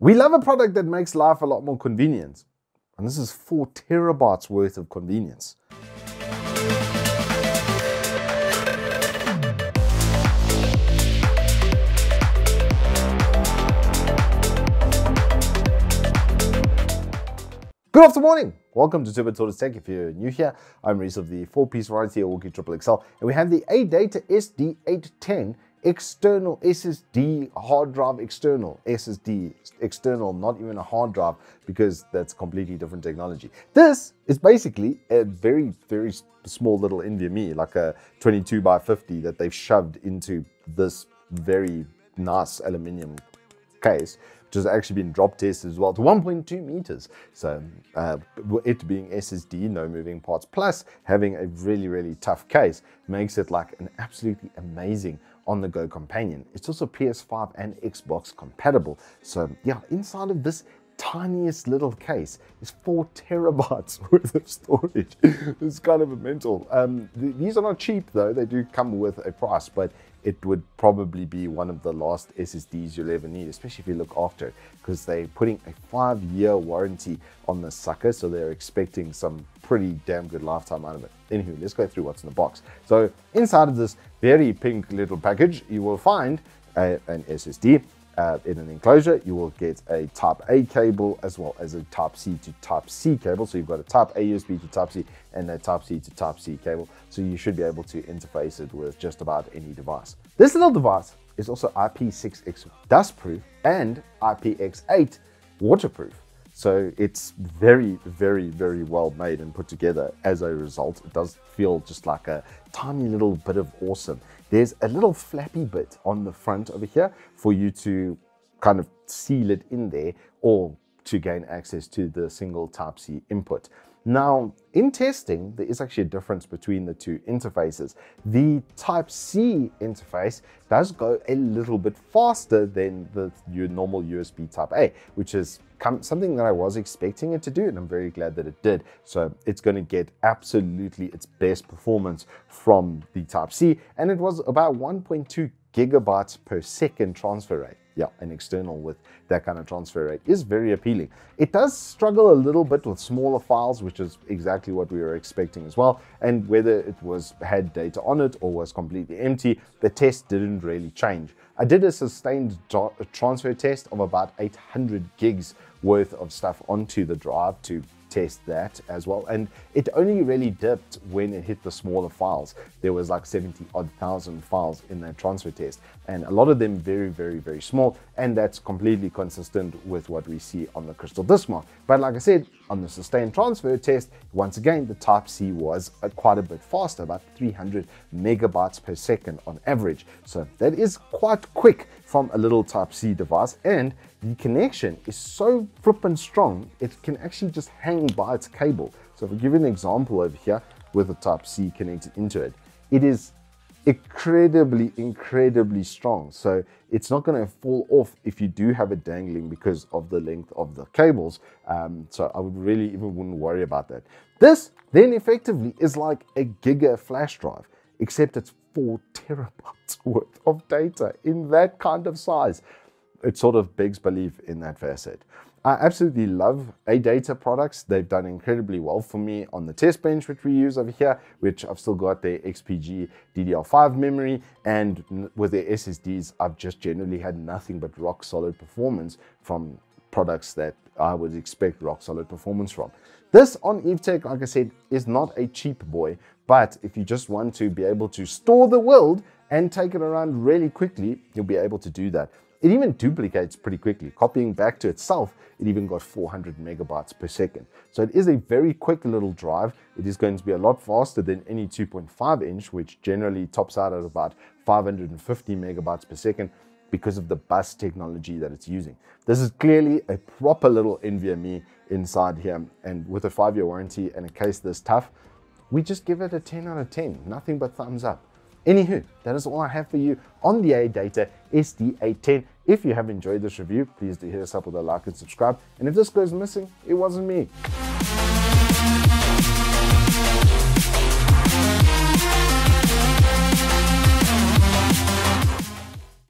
We love a product that makes life a lot more convenient. And this is 4 terabytes worth of convenience. Good afternoon. Welcome to Turbo Tortoise Tech. If you're new here, I'm Reese of the 4-piece variety of Walkie Triple XL, and we have the Adata SD810 external SSD hard drive external SSD external, not even a hard drive, because that's completely different technology. This is basically a very small little Nvme, like a 22 by 50 that they've shoved into this very nice aluminium case, which has actually been drop tested as well to 1.2 meters. So it being SSD, no moving parts, plus having a really tough case, makes it like an absolutely amazing on-the-go companion. It's also PS5 and Xbox compatible. So yeah, inside of this tiniest little case is 4 terabytes worth of storage. It's kind of a mental. These are not cheap though. They do come with a price, but it would probably be one of the last SSDs you'll ever need, especially if you look after it, because they're putting a 5-year warranty on the sucker, so they're expecting some pretty damn good lifetime out of it. Anywho, let's go through what's in the box. So inside of this very pink little package, you will find an SSD. In an enclosure, you will get a Type A cable as well as a Type C to Type C cable. So you've got a Type A USB to Type C and a Type C to Type C cable. So you should be able to interface it with just about any device. This little device is also IP6X dustproof and IPX8 waterproof. So it's very well made and put together. As a result, it does feel just like a tiny little bit of awesome. There's a little flappy bit on the front over here for you to kind of seal it in there or to gain access to the single Type C input. Now, in testing, there is actually a difference between the two interfaces. The Type C interface does go a little bit faster than your normal USB Type A, which is something that I was expecting it to do, and I'm very glad that it did. So it's going to get absolutely its best performance from the Type C, and it was about 1.2 gigabytes per second transfer rate. Yeah, an external with that kind of transfer rate is very appealing. It does struggle a little bit with smaller files, which is exactly what we were expecting as well. And whether it had data on it or was completely empty, the test didn't really change. I did a sustained transfer test of about 800 gigs worth of stuff onto the drive to test that as well, and it only really dipped when it hit the smaller files. There was like 70,000 files in that transfer test, and a lot of them very small, and that's completely consistent with what we see on the Crystal Disk Mark. But like I said, on the sustained transfer test, once again the Type C was quite a bit faster, about 300 megabytes per second on average. So that is quite quick from a little Type C device, and the connection is so flippin' strong, it can actually just hang by its cable. So if I give you an example over here with a Type C connected into it, it is incredibly strong. So it's not going to fall off if you do have it dangling because of the length of the cables. So I would really wouldn't worry about that. This then effectively is like a giga flash drive, except it's 4 terabytes worth of data in that kind of size. It sort of begs belief in that facet. I absolutely love Adata products. They've done incredibly well for me on the test bench, which we use over here, which I've still got their XPG DDR5 memory, and with their SSDs, I've just generally had nothing but rock solid performance from products that I would expect rock solid performance from. This on Evetech, like I said, is not a cheap boy, but if you just want to be able to store the world and take it around really quickly, you'll be able to do that. It even duplicates pretty quickly. Copying back to itself, it even got 400 megabytes per second. So it is a very quick little drive. It is going to be a lot faster than any 2.5 inch, which generally tops out at about 550 megabytes per second because of the bus technology that it's using. This is clearly a proper little Nvme inside here, and with a 5-year warranty and a case this tough, we just give it a 10 out of 10. Nothing but thumbs up. Anywho, that is all I have for you on the Adata SD810. If you have enjoyed this review, please do hit us up with a like and subscribe. And if this goes missing, it wasn't me.